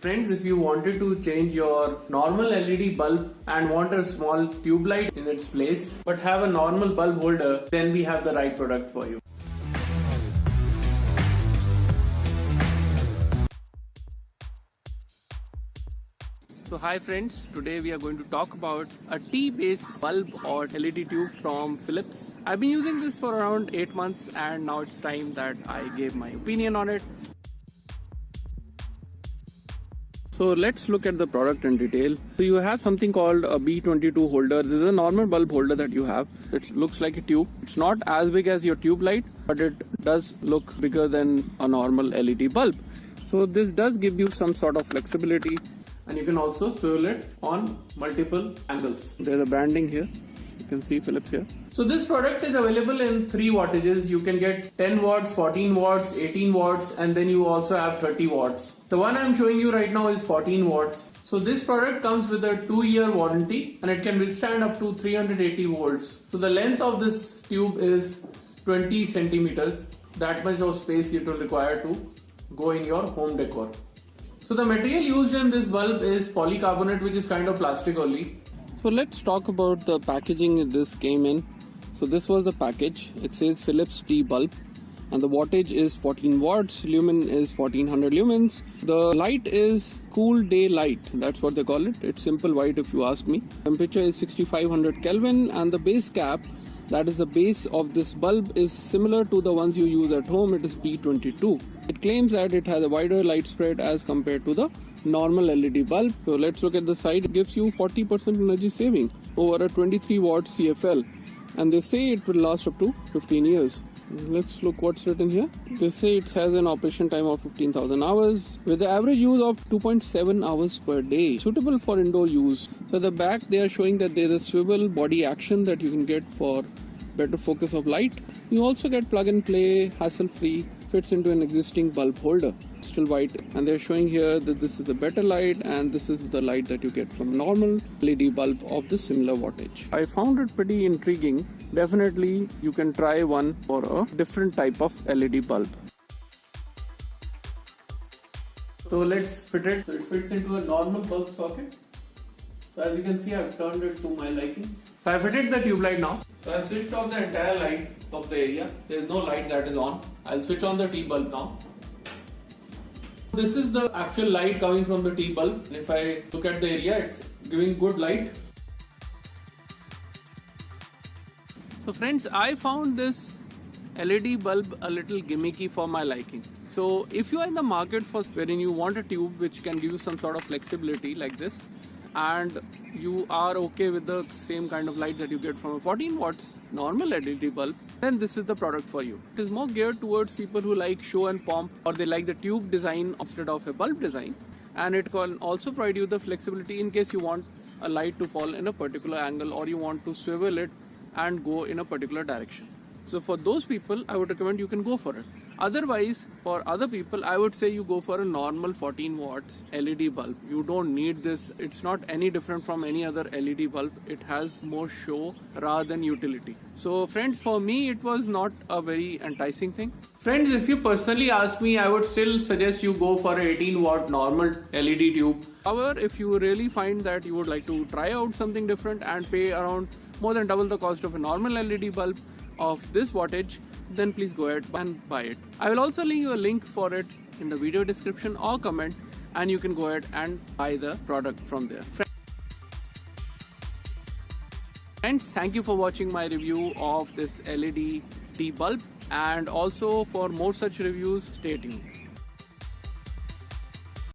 Friends, if you wanted to change your normal LED bulb and want a small tube light in its place but have a normal bulb holder, then we have the right product for you. So hi friends, today we are going to talk about a T-based bulb or LED tube from Philips. I've been using this for around 8 months and now it's time that I gave my opinion on it. So let's look at the product in detail. So you have something called a B22 holder. This is a normal bulb holder that you have. It looks like a tube. It's not as big as your tube light, but it does look bigger than a normal LED bulb. So this does give you some sort of flexibility, and you can also swivel it on multiple angles. There's a branding here. You can see Philips here. So this product is available in 3 wattages. You can get 10 watts, 14 watts, 18 watts, and then you also have 30 watts. The one I'm showing you right now is 14 watts. So this product comes with a 2-year warranty and it can withstand up to 380 volts. So the length of this tube is 20 centimeters. That much of space it will require to go in your home decor. So the material used in this bulb is polycarbonate, which is kind of plastic only. So let's talk about the packaging this came in. So this was the package. It says Philips T bulb and the wattage is 14 watts, lumen is 1400 lumens. The light is cool day light, that's what they call it. It's simple white if you ask me. Temperature is 6500 Kelvin and the base cap, that is the base of this bulb, is similar to the ones you use at home. It is B22. It claims that it has a wider light spread as compared to the normal LED bulb. So let's look at the side. It gives you 40% energy saving over a 23 watt CFL, and they say it will last up to 15 years. Let's look what's written here. They say it has an operation time of 15,000 hours with the average use of 2.7 hours per day, suitable for indoor use. So at the back they are showing that there is a swivel body action that you can get for better focus of light. You also get plug and play, hassle free, fits into an existing bulb holder, still white, and they're showing here that this is the better light and this is the light that you get from normal LED bulb of the similar wattage. I found it pretty intriguing. Definitely you can try one for a different type of LED bulb. So let's fit it. So it fits into a normal bulb socket. So as you can see, I've turned it to my liking. So I fitted the tube light now. So I've switched off the entire light of the area. There is no light that is on. I'll switch on the T bulb now. This is the actual light coming from the T bulb. And if I look at the area, it's giving good light. So friends, I found this LED bulb a little gimmicky for my liking. So if you are in the market for wherein you want a tube which can give you some sort of flexibility like this, and you are okay with the same kind of light that you get from a 14 watts normal LED bulb, then this is the product for you. It is more geared towards people who like show and pomp, or they like the tube design instead of a bulb design, and it can also provide you the flexibility in case you want a light to fall in a particular angle or you want to swivel it and go in a particular direction. So for those people, I would recommend you can go for it. Otherwise, for other people, I would say you go for a normal 14 watts LED bulb. You don't need this. It's not any different from any other LED bulb. It has more show rather than utility. So friends, for me, it was not a very enticing thing. Friends, if you personally ask me, I would still suggest you go for a 18 watt normal LED tube. However, if you really find that you would like to try out something different and pay around more than double the cost of a normal LED bulb of this wattage, then please go ahead and buy it. I will also leave you a link for it in the video description or comment, and you can go ahead and buy the product from there. Friends, thank you for watching my review of this LED T bulb, and also for more such reviews, stay tuned.